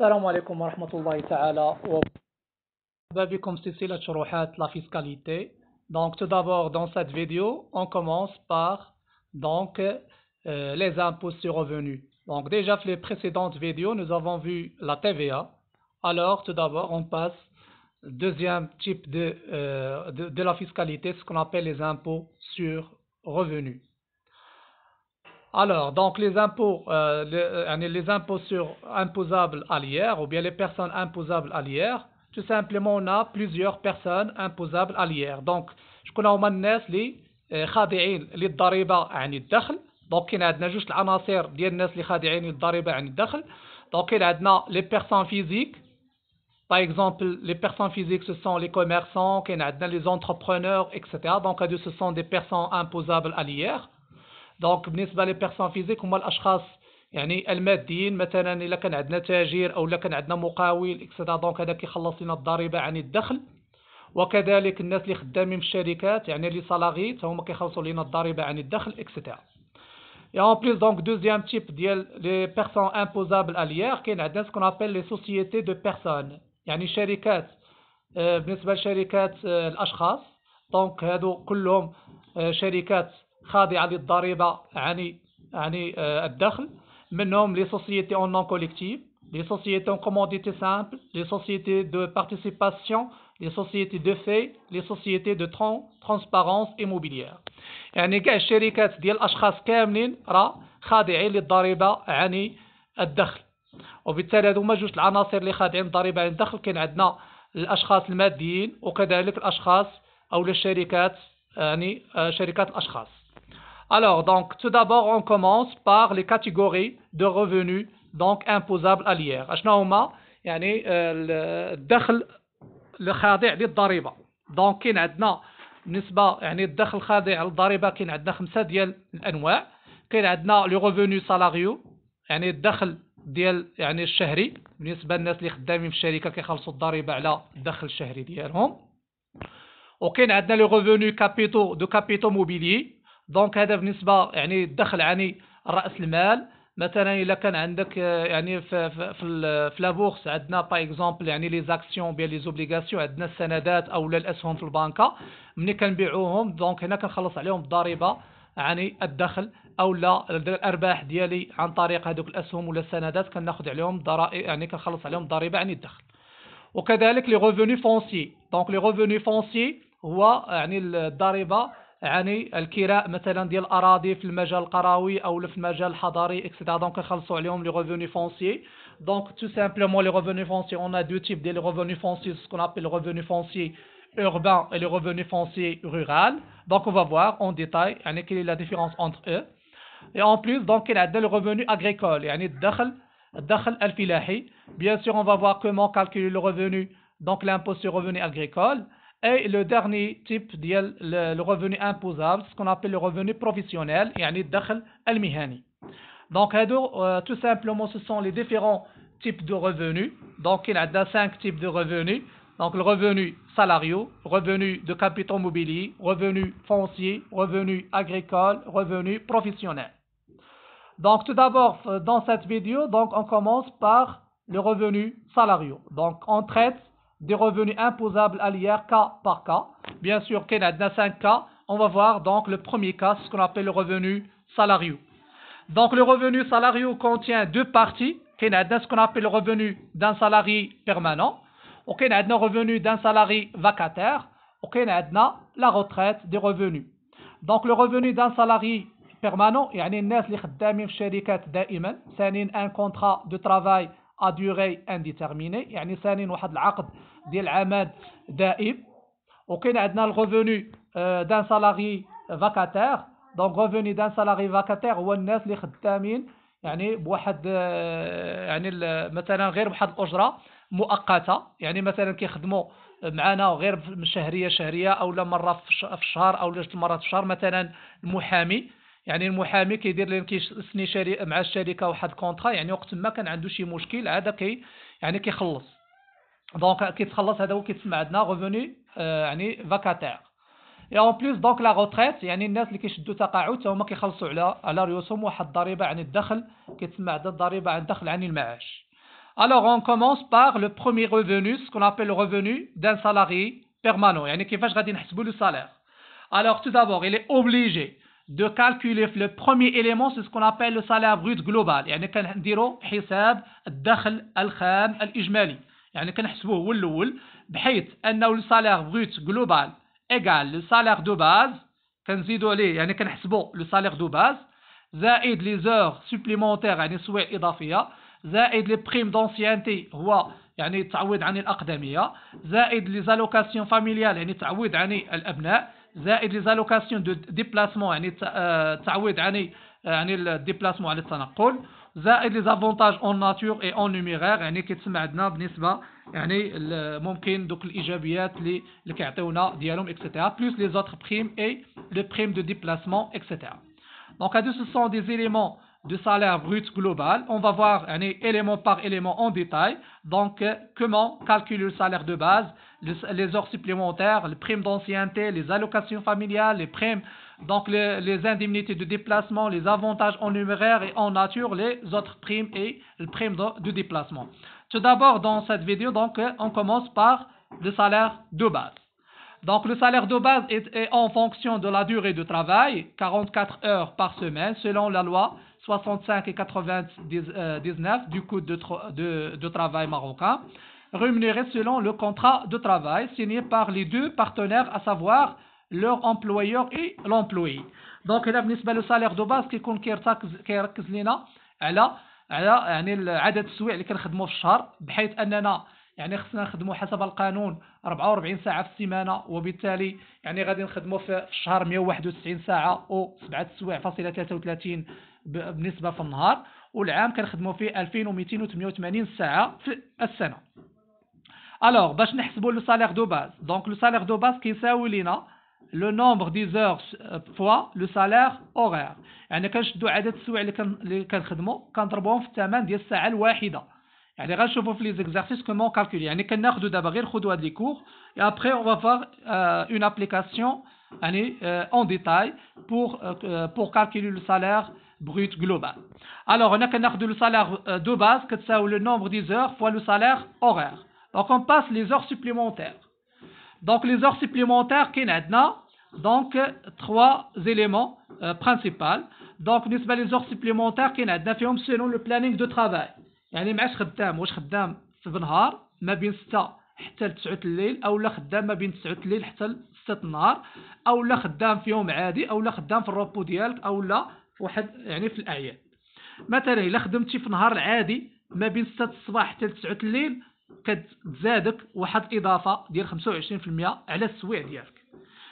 السلام عليكم ورحمة الله تعالى ومرحبا بكم سلسلة شروحات la fiscalité. Donc tout d'abord dans cette vidéo, on commence par les impôts sur revenus. Donc déjà les précédentes vidéos, nous avons vu la TVA. Alors tout d'abord, on passe deuxième type de la fiscalité, ce qu'on appelle les impôts sur revenus. Alors, donc les impôts, les impôts imposables à l'IR ou bien les personnes imposables à l'IR, tout simplement on a plusieurs personnes imposables à l'IR. Donc, شكون هما الناس اللي خاضعين للضريبة عن الدخل. donc كاين عندنا جوج العناصر ديال الناس اللي خاضعين للضريبة عن الدخل. donc كاين عندنا les personnes physiques. Par exemple, les personnes physiques, ce sont les commerçants, كاين عندنا les entrepreneurs, etc. donc ce sont des personnes imposables à l'IR. دونك بالنسبه لي بيرسون فيزيك هما الاشخاص يعني الماديين، مثلا الا كان عندنا تاجر او الا كان عندنا مقاول اكسترا دونك هذا كيخلص لنا الضريبه عن الدخل. وكذلك الناس اللي خدامين في الشركات يعني لي سالاري هما كيخلصوا لنا الضريبه عن الدخل اكسترا. Et en plus donc deuxième type ديال les personnes imposables à l'IR كاين عندنا ce qu'on appelle les sociétés de personnes يعني شركات بالنسبه لشركات الاشخاص. دونك هادو كلهم شركات خاضعة للضريبة عن الدخل. منهم les sociétés en non collectif, les sociétés en commandité simple, les sociétés de participation, les sociétés de fait, les sociétés de transparence immobilière. يعني كاع الشركات ديال الاشخاص كاملين راه خاضعين للضريبة عن الدخل. وبالتالي هادو هما جوج العناصر اللي خاضعين للضريبة عن الدخل. كاين عندنا الاشخاص الماديين وكذلك الاشخاص او الشركات يعني شركات الاشخاص. Alors, donc, tout d'abord, on commence par les catégories de revenus donc imposables à l'IR. أشنو هما؟ يعني الدخل الخاضع للضريبة. donc كاين عندنا بالنسبة يعني الدخل الخاضع للضريبة كاين عندنا 5 ديال الأنواع. كاين عندنا لي revenus salariaux يعني الدخل ديال يعني الشهري بالنسبة للناس اللي خدامين في الشركة كيخلصوا الضريبة على الدخل الشهري ديالهم. وكاين عندنا لي revenus capitaux موبيليي. دونك هذا بالنسبة يعني الدخل عن رأس المال. مثلا إلا كان عندك يعني في لابورس عندنا باغ اكزومبل يعني لي زاكسيون بيان لي زوبليغاسيون عندنا السندات او الاسهم في البنكة. ملي كنبيعوهم دونك هنا كنخلص عليهم الضريبة عن الدخل او لا الارباح ديالي عن طريق هذوك الاسهم ولا السندات كناخذ عليهم ضرائب يعني كنخلص عليهم الضريبة عن الدخل. وكذلك لي ريفوني فونسي. دونك لي ريفوني فونسي هو يعني الضريبة يعني الكراء مثلا ديال الاراضي في المجال القروي او في المجال الحضري اكسترا. دونك كنخلصوا عليهم لي ريفوني فونسي. دونك تو سامبلومون لي ريفوني فونسي اون ا دو تيب ديال لي ريفوني فونسي سكون ابل ريفوني فونسي urbain et les revenus fonciers rural. donc on va voir en détail يعني quelle est la différence entre eux. et en plus donc il y a le revenu agricole يعني الدخل الفلاحي. bien sûr on va voir comment calculer le revenu donc l'impôt sur revenu agricole. Et le dernier type ديال le revenu imposable ce qu'on appelle le revenu professionnel يعني الدخل المهني. donc هادو tout simplement ce sont les différents types de revenus. donc il y a 5 types de revenus. donc le revenu salariaux, revenu de capitaux mobiliers, revenu foncier, revenu agricole, revenu professionnel. donc tout d'abord dans cette vidéo donc on commence par le revenu salariaux. donc on traite des revenus imposables à l'IR cas par cas. Bien sûr, qu'il y a 5 cas. On va voir donc le premier cas, ce qu'on appelle le revenu salariaux. Donc le revenu salariaux contient deux parties. Il y a ce qu'on appelle le revenu d'un salarié permanent. Il y a le revenu d'un salarié vacataire. Il y a la retraite des revenus. Donc le revenu d'un salarié permanent, يعني الناس اللي خدامين في الشركات دائما ثانيا un contrat de travail à durée indéterminée يعني ثانيا واحد العقد ديال العمل دائم. وكاين عندنا الريفوني دان سالاري فاكاتير. دونك ريفوني دان سالاري فاكاتير هو الناس اللي خدامين يعني بواحد يعني مثلا غير بواحد الاجره مؤقته يعني مثلا كيخدموا معنا غير شهريه او لا مره في الشهر او جوج مرات في الشهر. مثلا المحامي يعني المحامي كيدير كيسني مع الشركه واحد كونطرا يعني وقت ما كان عنده شي مشكل هذا يعني كيخلص. دونك كيتخلص هذا هو كيتسمى عندنا ريفوني يعني فاكاتير. et en plus donc la retraite يعني الناس اللي كيشدوا تقاعد هما كيخلصوا على رؤوسهم واحد الضريبه عن الدخل كيتسمى عندنا الضريبه عن الدخل عن المعاش. Alors, on commence par le premier revenu, ce qu'on appelle le revenu d'un salarié permanent. يعني كيفاش غادي نحسبوا le salaire. Alors, tout d'abord, il est obligé de calculer le premier élément, c'est ce qu'on appelle le salaire brut global. يعني كنديروا حساب الدخل الخام الإجمالي. يعني كنحسبوه هو الأول بحيث أنه le salaire brut global égale le salaire de base. كنزيدوا عليه يعني كنحسبوا le salaire de base زائد les heures supplémentaires يعني السوايع الإضافية زائد les primes d'ancienneté هو يعني تعويض عن الأقدمية زائد les allocations familiales يعني تعويض عن الأبناء زائد les allocations de déplacement يعني تعويض عن الديبلاسمون على التنقل زائد les avantages en nature et en numéraire يعني كيتسمى عندنا بنسبة يعني ممكن دوك الإيجابيات اللي كيعطيونا ديالهم etc. plus les autres primes et les primes de déplacement etc. Donc, ce sont des éléments de salaire brut global. On va voir élément par élément en détail. Donc, comment calculer le salaire de base, les heures supplémentaires, les primes d'ancienneté, les allocations familiales, les primes, donc les indemnités de déplacement, les avantages en numéraire et en nature, les autres primes et les primes de déplacement. Tout d'abord, dans cette vidéo, donc, on commence par le salaire de base. Donc, le salaire de base est en fonction de la durée de travail, 44 heures par semaine, selon la loi 65 et 99 du Code de travail marocain, rémunéré selon le contrat de travail signé par les deux partenaires, à savoir leur employeur et l'employé. Donc, le salaire de base كيكون كيركز لنا على يعني عدد السوايع اللي كنخدموا في الشهر بحيث أننا يعني خصنا نخدموا حسب القانون 44 ساعة في السيمانة وبالتالي يعني غادي نخدموا في الشهر 191 ساعة أو 7 سوايع فاصلة 33 بالنسبة في النهار والعام كنخدموا فيه 2288 ساعة في السنة. Alors باش نحسبوا لو salaire de base. Donc le salaire de base كيساوي لنا le nombre des heures fois le salaire horaire. يعني كنشدوا عدد السوايع اللي كنخدموا كنضربوهم في الثمن ديال الساعة الواحدة. يعني غنشوفوا في لي زيكزارسيس كومون كالكولي يعني كناخذوا دابا غير خذوا هاد لي كور et après on va faire une application يعني en détail pour calculer le salaire brut global. Alors on a كناخذوا le salaire de base كتساوي le nombre des heures fois le salaire horaire. Donc on passe les heures supplémentaires. Donc les heures supplémentaires كاين عندنا donc trois éléments principaux. Donc بالنسبة les heures supplémentaires كاين عندنا فيهم selon le planning de travail. يعني معاش خدام واش خدام في النهار ما بين 6 حتى ل 9 الليل او لا خدام ما بين 9 الليل حتى ل 6 النهار او لا خدام في يوم عادي او لا خدام في الروبو ديالك او لا واحد يعني في الاعياد. مثلا الا خدمتي في النهار العادي ما بين 6 الصباح حتى ل 9 الليل كتزادك واحد اضافه ديال 25% على السوايع ديالك.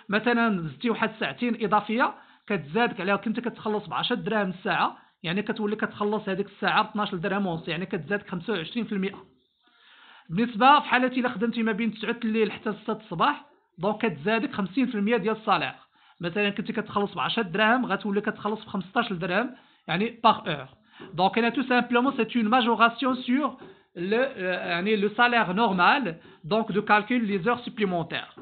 مثلا زدتي واحد ساعتين اضافيه كتزادك عليها كنت كتخلص ب 10 دراهم الساعه يعني كتولي كتخلص هذيك الساعه ب 12 درهم ونص يعني كتزادك 25%. بالنسبه في حالتي الا خدمتي ما بين 9 الليل حتى 6 الصباح دونك كتزادك 50% ديال الصالير. مثلا كنتي كتخلص ب 10 دراهم غتولي كتخلص ب 15 درهم يعني باغ اور. دونك هنا tout simplement c'est une majoration sur le salaire normal donc de calcul les heures supplémentaires.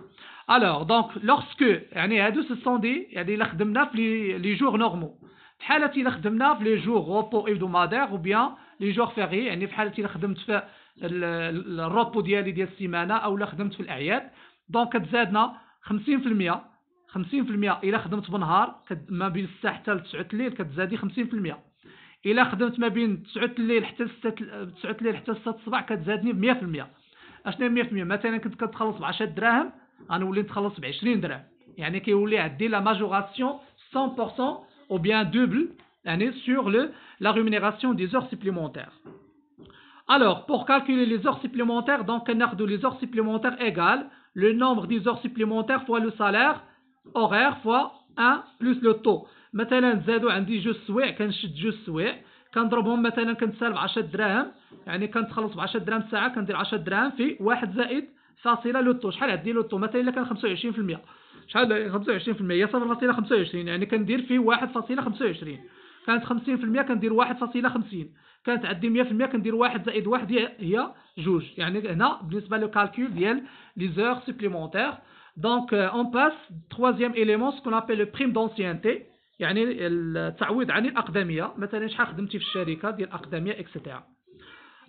Alors donc lorsque يعني هادو ce sont des يعني الا خدمنا في les jours normaux في حالتي الا خدمنا في لي جور روبو ايبدومادير او بيان لي جور فيغي يعني في حالتي الا خدمت في الروبو ديالي ديال السيمانه او الا خدمت في الاعياد دونك كتزادنا 50% الا خدمت بالنهار ما بين 6 حتى ل 9 الليل كتزادي 50%. الا خدمت ما بين 9 الليل حتى 6 الصباح كتزادني ب 100%. اشنو 100%؟ مثلا كنت كتخلص ب 10 دراهم غنولي نتخلص ب 20 درهم يعني كيولي عندي لا ماجوراسيون 100% ou bien double sur la rémunération des heures supplémentaires. Alors, pour calculer les heures supplémentaires, donc les heures supplémentaires égale le nombre des heures supplémentaires fois le salaire horaire fois 1 plus le taux. مثلا زادوا عندي جوج سوايع كنشد جوج سوايع كنضربهم مثلا كنسال ب 10 دراهم يعني كنتخلص ب 10 دراهم الساعه كندير 10 دراهم في 1 زائد فاصله لو طو. شحال عندي لو طو مثلا الا كان 25% شحال 25% هي 0.25 يعني كندير فيه 1.25 كانت 50% كندير 1.50 كانت عندي 100% كندير 1 زائد 1 هي جوج يعني هنا بالنسبه لو كالكول ديال لي زور سوبليمونتير. دونك اون باس troisième élément ce qu'on appelle le prime d'ancienneté يعني التعويض عن الاقدميه مثلا شحال خدمتي في الشركه ديال الاقدميه اكسترا.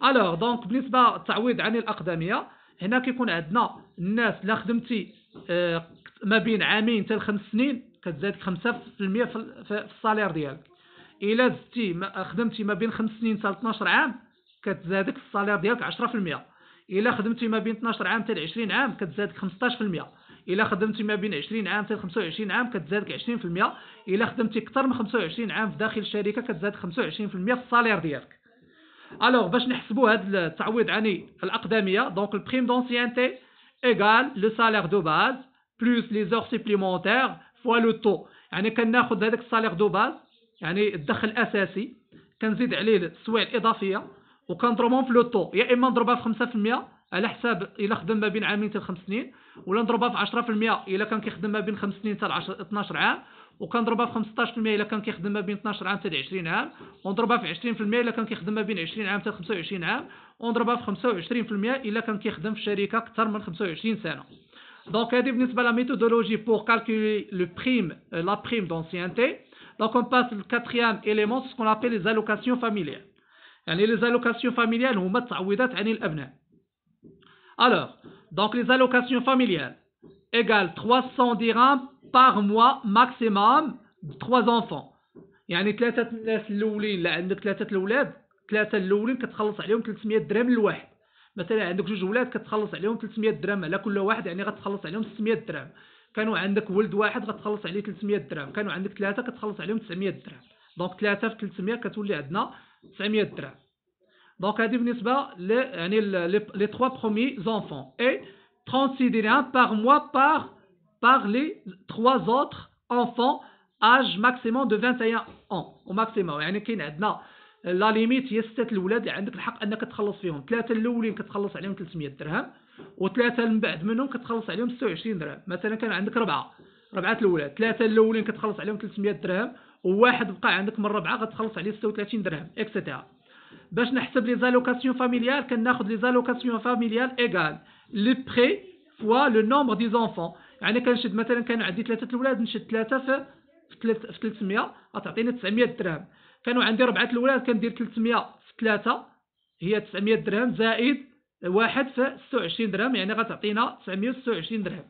الوغ دونك بالنسبه للتعويض عن الاقدميه هنا كيكون عندنا الناس الا خدمتي ما بين عامين حتى ل5 سنين كتزادك 5% في الصالير ديالك. الا زدتي خدمتي ما بين 5 سنين حتى ل 12 عام كتزادك الصالير ديالك 10%. الا خدمتي ما بين 12 عام حتى ل 20 عام كتزادك 15%. الا خدمتي ما بين 20 عام حتى ل 25 عام كتزادك 20%. الا خدمتي اكثر من 25 عام في داخل الشركه كتزادك 25% في الصالير ديالك. الوغ باش نحسبوا هذا التعويض عن الاقدميه دونك البريم دونسيانتي ايغال لو سالير دو باز بلس لي زور سوبليمونتير فوا لو طو. يعني كناخذ هذاك السالير دو باز يعني الدخل الاساسي كنزيد عليه السوايع الاضافيه وكنضربهم في لو طو، يا اما نضربها في 5% على حساب الا خدم ما بين عامين حتى 5 سنين، ولا نضربها في 10% الا كان كيخدم ما بين 5 سنين حتى 12 عام، وكنضربها في 15% الا كان كيخدم ما بين 12 عام حتى 20 عام، ونضربها في 20% الا كان كيخدم ما بين 20 عام حتى 25 عام، ونضربها في 25% الا كان كيخدم في شركه اكثر من 25 سنه. دونك هذه بالنسبه لا ميثودولوجي بور كالكولي لو بريم لا بريم دونسيانتي. دونك اون باس الكاتريام اليمون سكون ابل لي زالوكاسيون فاميليال. يعني لي زالوكاسيون فاميليال هما التعويضات عن الابناء. الوغ دونك لي زالوكاسيون فاميليال égale 300 dirhams par mois maximum de 3 enfants. يعني ثلاثه الناس الاولين اللي عندك ثلاثه الاولاد، ثلاثه الاولين كتخلص عليهم 300 درهم للواحد. مثلا عندك جوج ولاد كتخلص عليهم 300 درهم على كل واحد، يعني غتخلص عليهم 600 درهم. كانوا عندك ولد واحد غتخلص عليه 300 درهم، كانوا عندك ثلاثه كتخلص عليهم 900 درهم. دونك 3 في 300 كتولي عندنا 900 درهم. دونك هذه بالنسبه يعني لي 3 بروميي زونفون اي 36 dirhams par mois par les 3 autres enfants âge maximum de 21 ans au maximum. يعني كاين عندنا لا ليميت هي 6 الاولاد اللي عندك الحق انك تخلص فيهم. 3 الاولين كتخلص عليهم 300 درهم، و3 من بعد منهم كتخلص عليهم 26 درهم. مثلا كان عندك ربعه الاولاد، 3 الاولين كتخلص عليهم 300 درهم، وواحد بقى عندك من ربعه غتخلص عليه 36 درهم اكسيتيرا. باش نحسب لي زالوكاسيون فاميليال كناخذ لي زالوكاسيون فاميليال ايغال لي بري فوا لو نومبر دي زونفون. يعني كنشد مثلا كانوا عندي 3 الاولاد نشد 3 في 300 غتعطيني 900 درهم. كانوا عندي 4 الاولاد كندير 300 في 3 هي 900 درهم زائد 1 في 26 درهم يعني غتعطينا 926 درهم.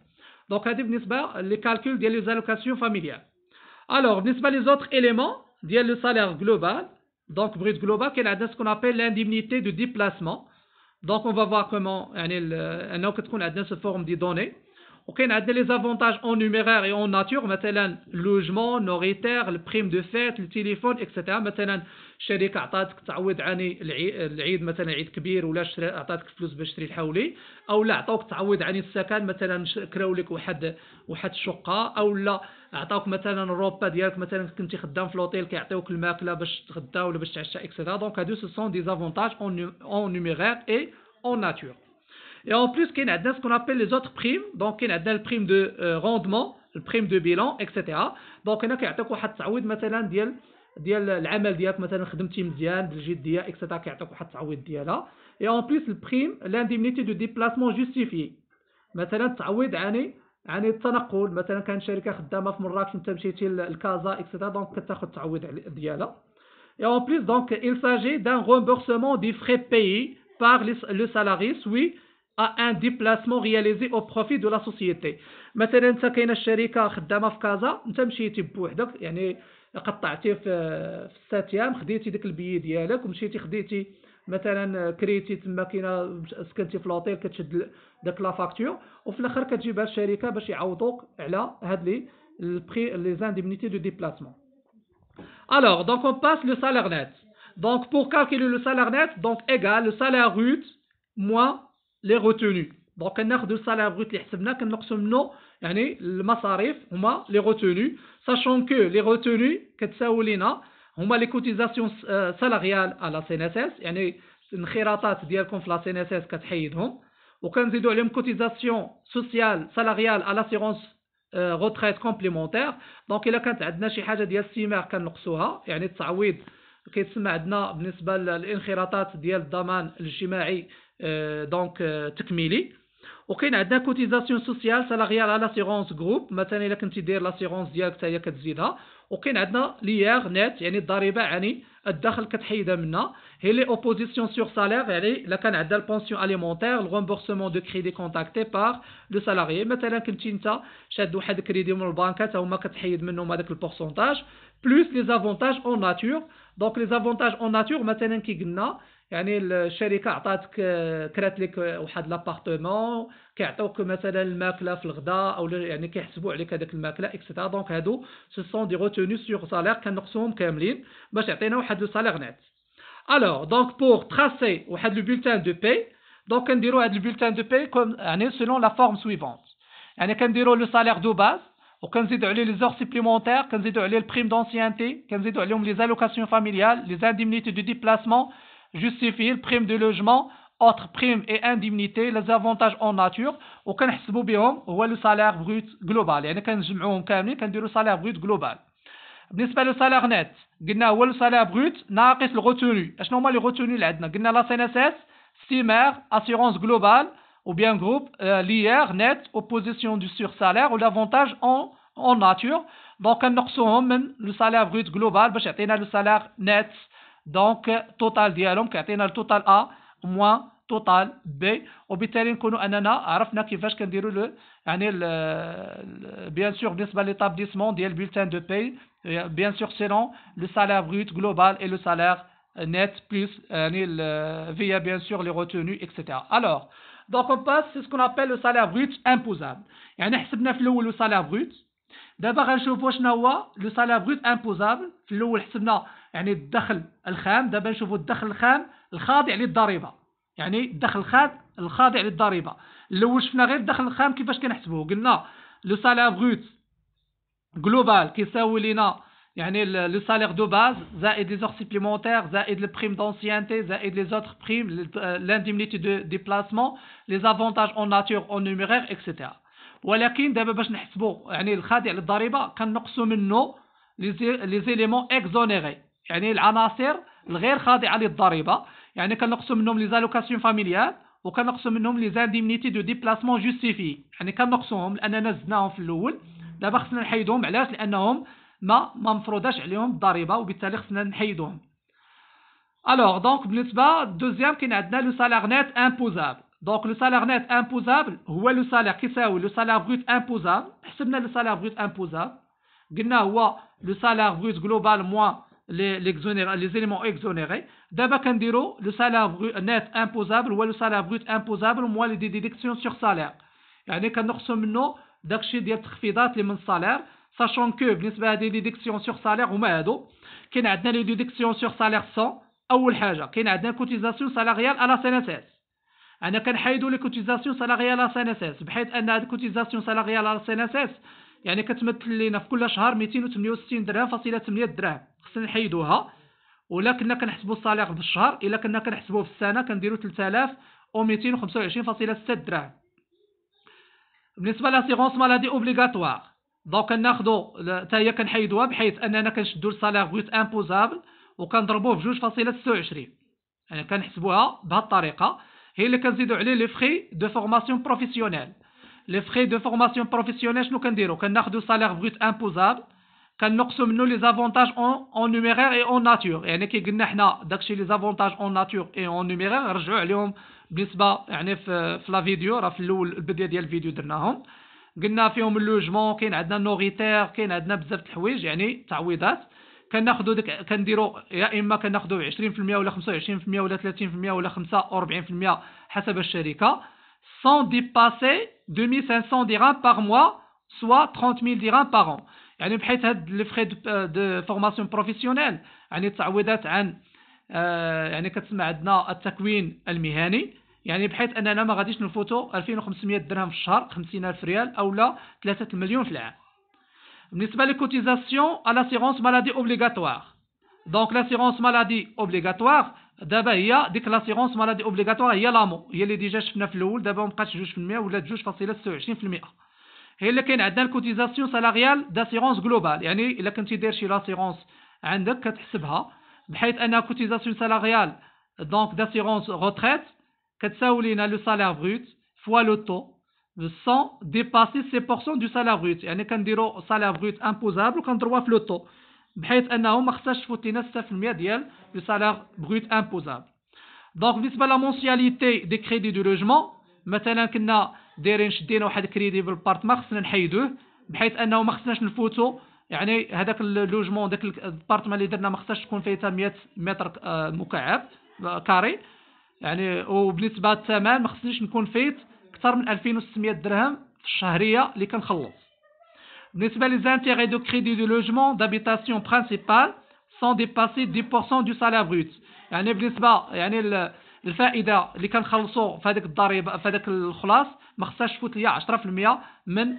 دونك هذه بالنسبه لي كالكول ديال لي زالوكاسيون فاميليال. الوغ بالنسبه لي زوتر اليمون ديال لو سالير جلوبال دونك بريت جلوبال كاين عندنا سكون ابل لانديمنيتي دو ديبلاسمون. دونك اون فا فوار كومون يعني انه كتكون عندنا سو فورم دي دوني، وكاين عندنا لي زافونتاج اون نيميرير اي اون ناتور مثلا لوجمون نوريتير البريم دو فيت التليفون اكسيتيرا. مثلا الشركه عطاتك تعويض عن العيد مثلا عيد كبير ولا عطاتك فلوس باش تشري الحولي، او لا عطاوك تعويض عن السكن مثلا كراو لك واحد الشقه، او لا عطاوك مثلا الروبا ديالك مثلا كنتي خدام في لوطيل كيعطيوك الماكله باش تغدا ولا باش تعشى اكسيتيرا. دونك هادو سو سون دي زافونتاج اون نيميرير اي اون ناتور. Et en plus, il y a ce qu'on appelle les autres primes. Donc, il y a le prime de rendement, le prime de bilan, etc. Donc, il y a واحد التعويض مثلا ديال العمل ديالك مثلا خدمتي مزيان بالجديه etc. كيعطيك واحد التعويض ديالها. Et en plus, le prime l'indemnité de déplacement justifié. مثلا التعويض عن التنقل، مثلا كان شركه خدامه في مراكش انت مشيتي لكازا etc. دونك كتاخذ التعويض ديالها. Et en plus, donc, il s'agit d'un remboursement des frais payés par le salarié suite à un déplacement réalisé au profit de la société. مثلا انت كاينه الشركه خدامه في كازا، انت مشيتي بوحدك يعني قطعتي في 6 ايام خديتي داك البي ديالك ومشيتي خديتي مثلا كريتي تما كاينه سكنتي في لوطيل كتشد داك لا فاكتور، وفي الاخر كتجيبها الشركه باش يعوضوك على هاد لي زانديمنيتي دو ديبلاسمون. Alors, donc on passe le salaire net. Donc pour calculer le salaire net, donc égal le salaire brut moins les retenues. Donc كناخذ السالير brut اللي حسبناه كنقسم منه يعني المصاريف هما les retenues, sachant que les retenues كتساوي لينا هما les cotisations salariales à la CNSS يعني الانخراطات ديالكم في لا CNSS كتحيدهم، وكنزيدوا عليهم cotisation sociale salariale à l'assurance retraite complémentaire. دونك الا كانت عندنا شي حاجه ديال السيمار كنقصوها يعني التعويض كيتسمى عندنا بالنسبه للانخراطات ديال الضمان الاجتماعي دونك تكميلي. وكاين عندنا كوتيزاسيون سوسيال سالاريال على لاسيرونس جروب، مثلا الا كنتي داير لاسيرونس ديالك حتى هي كتزيدها. وكاين عندنا ليير نت يعني الضريبه، يعني الدخل كتحيدها منها. هي لي اوبوزيسيون سور سالير، يعني الا كان عندها البونسيون اليمونتير، الغومبورسمون دو كريدي كونتاكتي بار لو سالاريي. مثلا كنتي انت شاد واحد الكريدي من البنكه تا هما كتحيد منهم هذاك البورسونتاج بلوس لي زافونتاج اون ناتور. دونك لي زافونتاج اون ناتور مثلا كي قلنا يعني الشركه عطاتك كرات لك واحد لابارتمون، كيعطوك مثلا الماكله في الغداء او يعني كيحسبوا عليك هذاك الماكله اكسترا. دونك هادو سو سون دي روتوني سور سالير كنقصوهم كاملين باش يعطينا واحد لو سالير نت. الوغ دونك بور تراسي واحد لو بولتان دو باي، دونك كنديروا هاد البولتان دو باي كوم يعني سولون لا فورم سويفونت. يعني كنديروا لو سالير دو باز وكنزيدوا عليه لي زور سوبليمونتير، كنزيدوا عليه البريم دونسيانتي، كنزيدوا عليهم لي زالوكاسيون فاميليال، لي انديمنيتي دو ديبلاسمون justifier le prime de logement, autres primes et indemnités, les avantages en nature, وكنحسبوا بهم هو لو سالير بروت جلوبال. يعني كنجمعوهم كاملين كنديروا سالير بروت جلوبال. بالنسبه لو سالير نت قلنا هو لو سالير بروت ناقص الغوتوني. اشنو هما لي غوتوني اللي عندنا؟ قلنا لا سي ان اس اس، ستيمير، اسيرونس جلوبال ou bien groupe l'IR net opposition du sursalaire ou l'avantage en nature. donc كنقصوهم من لو سالير بروت جلوبال باش يعطينا لو سالير نت. دونك توتال ديالهم كيعطينا التوتال ا موان توتال بي، وبالتالي نكونوا اننا عرفنا كيفاش كنديروا لو يعني بيان سور بالنسبه ليطابليسمون ديال بولتان دو باي بيان سور سيلون لو سالير بروت جلوبال اي لو سالير نت بلس يعني فيا بيان سور لي روتوني اكسيتيرا. الوغ دونك اون باس سي سكون ابل لو سالير بروت امبوزابل. يعني حسبنا في الاول لو سالير بروت، دابا غنشوفوا شنو هو لو سالير بروت امبوزابل. في الاول حسبنا يعني الدخل الخام، دابا نشوفوا الدخل الخام الخاضع للضريبه، يعني الدخل الخاضع للضريبه. الاول شفنا غير الدخل الخام كيفاش كنحسبوه، قلنا لو سالير بروت جلوبال كيساوي لينا يعني لو سالير دو باز زائد لي زور سوبليمونتير زائد البريم دونسيانتي زائد لي زوتر بريم لانديمنيتي دو ديبلاسمون لي زافونتاج اون ناتور اون نيميرير اكسيتيرا. ولكن دابا باش نحسبوا يعني الخاضع للضريبه كنقصوا منه لي زيليمون اكزونيري، يعني العناصر الغير خاضعه للضريبه. يعني كنقصوا منهم لي زالوكاسيون فاميليال وكنقصوا منهم لي زانديمنيتي دو ديبلاسمون جوستيفي. يعني كنقصوهم لاننا زدناهم في الاول، دابا خصنا نحيدهم. علاش؟ لانهم ما مفروضاش عليهم الضريبه وبالتالي خصنا نحيدوهم. الوغ دونك بالنسبه دوزيام كاين عندنا لو سالير نت امبوزابل. دونك لو سالير نت امبوزابل هو لو سالير كيساوي لو سالير بروت امبوزابل. حسبنا لو سالير بروت امبوزابل قلنا هو لو سالير بروت جلوبال موان لي زيليمون اكزونيري. دابا كنديرو لو سالير نت امبوزابل هو لو سالير بروت امبوزابل موان لي ديديكسيون سور سالير. يعني كنقصوا منه داكشي ديال التخفيضات اللي من السالير، ساشون كو بالنسبه لهادي لي ديديكسيون سور سالير هما هادو. كاين عندنا لي ديديكسيون سور سالير 100. اول حاجه كاين عندنا كوتيزاسيون سالاريال على سي ان اس اس. انا كنحيدوا لي كوتيزاسيون سالاريال على سي ان اس اس بحيث ان هاد الكوتيزاسيون سالاريال على سي ان اس اس يعني كتمثل لينا في كل شهر 268 درهم فاصله 8 دراهم. خصنا نحيدوها. ولا كنا كنحسبوا الصالير بالشهر، الا كنا كنحسبوه في السنه كنديروا 3225.6 دراهم. بالنسبه لاسيغونس مالادي اوبليغاتوار دونك كناخذوا حتى هي كنحيدوها بحيث اننا كنشدوا الصالير بروت امبوزابل وكنضربوه ب 2.26. يعني كنحسبوها بهذه الطريقه. هي اللي كنزيدوا عليه لي فري دو فورماسيون بروفيسيونيل. لي فري دو فورماسيون بروفيسيونيل شنو كنديروا؟ كناخذوا صالير بروت امبوزابل كنقصوا منه لي زافونتاج اون نيميرير اي اون ناتور. يعني كي قلنا حنا داكشي لي زافونتاج اون ناتور اي اون نيميرير رجعوا عليهم بالنسبه يعني في لا فيديو، راه في الاول البدايه ديال الفيديو درناهم. قلنا فيهم اللوجمون، كاين عندنا النوغيتير، كاين عندنا بزاف د الحوايج يعني تعويضات. كناخذوا ديك كنديروا يا اما كناخذوا 20% ولا 25% ولا 30% ولا 45% حسب الشركه sans dépasser 2500 dirhams par mois soit 30 000 dirhams par an. يعني بحيث هاد لي فري دو فورماسيون بروفيسيونيل يعني التعويضات عن يعني كتسمى عندنا التكوين المهني، يعني بحيث اننا ما غاديش نفوتوا 2500 درهم في الشهر 50,000 ريال او لا 3 مليون في العام. بالنسبه للكوتيزاسيون على لاسيغونس مالادي اوبليغاتوار دونك لاسيغونس مالادي اوبليغاتوار دابا هي ديك لاسيغونس مالادي اوبليغاتوار هي لامو، هي اللي ديجا شفنا في الاول. دابا ما بقاتش 2% ولا 2.26%. هي اللي كاين عندنا الكوتيزاسيون سالاريال داسيغونس جلوبال. يعني الا كنتي داير شي لاسيغونس عندك كتحسبها بحيث ان كوتيزاسيون سالاريال دونك داسيغونس روتريت كتساوي لينا لو سالير بروت فوا لو تو sans dépasser 6% du salaire brut. يعني كنديروا salaire brut imposable وكنضربوها في لو طو بحيث انه ما خصهاش تفوت لينا 6% ديال لو salaire brut imposable. دونك بالنسبه لا مونسياليتي دي كريدي دو لوجمون مثلا كنا دايرين شدينا واحد الكريدي بالبارتمان خصنا نحيدوه بحيث انه ما خصناش نفوتو يعني هذاك اللوجمون داك البارتمان اللي درنا ما خصهاش تكون فايتها 100 متر مكعب كاري يعني وبالنسبه للثمن ما خصنيش نكون فايت اكثر من 2600 درهم في الشهريه اللي كنخلص. بالنسبه لي زانتيغي دو كريدي دو لوجمون دابيتاسيون برينسيبال سون ديباسي 10% دو سالير بروت يعني بالنسبه يعني الفائده اللي كنخلصوا في هذيك الضريبه في هذاك الخلاص ما خصهاش تفوت ليا 10% من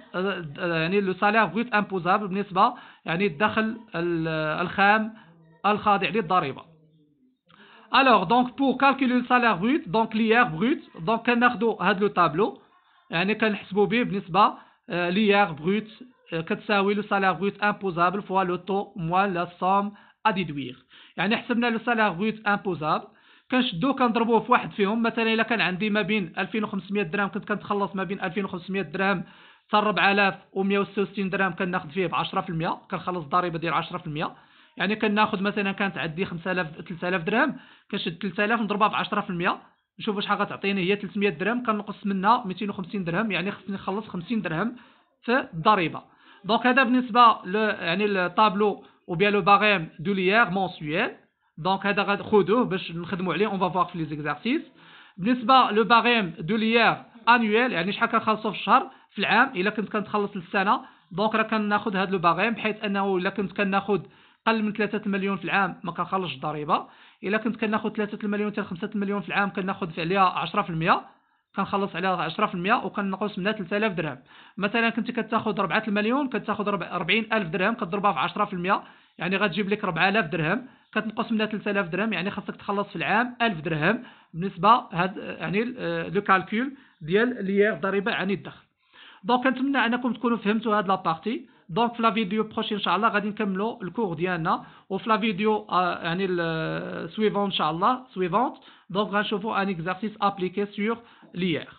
يعني لو سالير بروت امبوزابل بالنسبه يعني الدخل الخام الخاضع للضريبه. Alors, donc, pour calculer le salaire brut, donc l'IR brut, donc, كناخدو هاد لو تابلو يعني كنحسبو به بالنسبة l'IR brut كتساوي لو salaire brut imposable fois le taux moins la somme à déduire. يعني حسبنا لو salaire brut imposable كنشدوه كنضربوه في واحد فيهم مثلا إلا كان عندي ما بين 2500 درهم كنت كنتخلص ما بين 2500 درهم حتى 4166 درهم كناخد فيه ب 10% كنخلص ضريبة ديال 10%. يعني كناخذ مثلا كانت عندي 3000 درهم كنشد 3000 نضربها ب 10% نشوف شحال غتعطيني هي 300 درهم كنقص منها 250 درهم يعني خصني نخلص 50 درهم في الضريبه. دونك هذا بالنسبه يعني الطابلو او بيان لو باغيم دو ليير مونسويل دونك هذا غناخذوه باش نخدموا عليه اون فا فوار في لي زيكزارسيس. بالنسبه لو باغيم دو ليير انويل يعني شحال كنخلصوا في الشهر في العام الا كنت كنتخلص للسنه دونك راه كناخذ هذا لو باغيم بحيث انه الا كنت كناخذ قل من 3 مليون في العام ما كنخلصش الضريبه الا كنت كناخذ 3 مليون حتى 5 مليون في العام كناخذ عليها 10% كنخلص عليها 10% وكنقص منها 3000 درهم. مثلا كنت كتاخذ 4 مليون كتاخذ 40000 درهم كتضربها في 10% يعني غتجيب لك 4000 درهم كتنقص منها 3000 درهم يعني خاصك تخلص في العام 1000 درهم بالنسبه هاد يعني لو كالكول ديال ليير ضريبه عن الدخل. دونك كنتمنى انكم تكونوا فهمتوا هاد لابارتي. دونك في لا فيديو بروشين ان شاء الله غادي نكملوا الكور ديالنا وفي لا فيديو يعني سويفون ان شاء الله سويفونت دونك غنشوفوا ان اكزرسيس ابليكي سور ليير.